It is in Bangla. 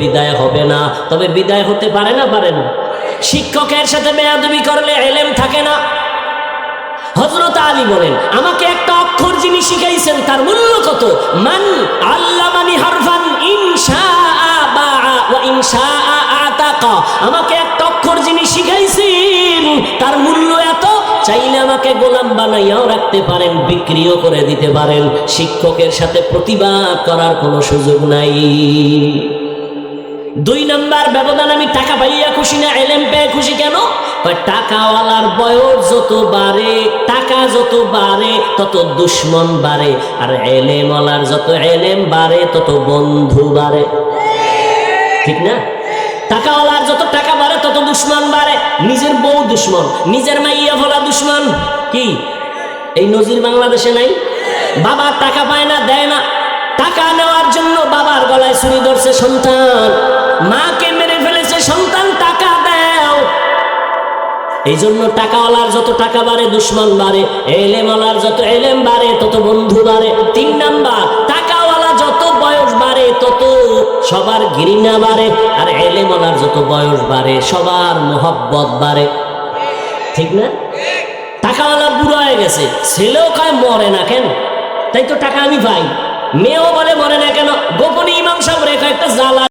বিদায় হবে না, তবে বিদায় হতে পারে না, পারে না। শিক্ষকের সাথে বেয়াদবি করলে ইলম থাকে না। হযরত আলী বলেন, আমাকে একটা অক্ষর যিনি শিখাইছেন তার মূল্য কত? মান আল্লামানি হারফান ইনশাআ বাআ ওয়া ইনশাআ আতাকা। আমাকে একটা অক্ষর যিনি শিখাইছেন তার মূল্য এত, চাইলে আমাকে গোলাম বানাইয়াও রাখতে পারেন, বিক্রিও করে দিতে পারেন। শিক্ষকের সাথে প্রতিবাদ করার কোনো সুযোগ নাই। 2 নাম্বার ব্যবধান, আমি টাকা পাইয়া খুশি না, ইলম পেয়ে খুশি। কেন? টাকাওয়ালার বয়স যত বাড়ে, টাকা যত বাড়ে তত দুশ্মন বাড়ে, আর ইলমওয়ালার যত ইলম বাড়ে তত বন্ধু বাড়ে। ঠিক না? টাকাওয়ালার যত টাকা বাড়ে তত দুশ্মন বাড়ে। নিজের বউ দুশ্মন, নিজের মাইয়া ভোলা দুশ্মন। কি এই নজির বাংলাদেশে নাই? বাবা টাকা পায় না, দেয় না, টাকা নেওয়ার জন্য বাবার গলায় ছুরি ধরছে সন্তান, মাকে মেরে ফেলেছে সন্তান, টাকা দাও। এই জন্য টাকাওয়ালার যত টাকা বাড়ে দুশ্মন বাড়ে, ইলমওয়ালার যত ইলম বাড়ে তত বন্ধু বাড়ে। 3 নাম্বার, টাকাওয়ালা যত বয়স বাড়ে তত সবার ঘৃণা বাড়ে, আর ইলমওয়ালার যত বয়স বাড়ে সবার মোহব্বত বাড়ে। ঠিক না? টাকাওয়ালা বুড়ো হয়ে গেছে, ছেলেও কয় মরে না কেন, তাই তো টাকা আমি পাই। মেয়েও বলে মরে না কেন। গোপনে ইমাম সাহেব রেখা একটা জ্বালা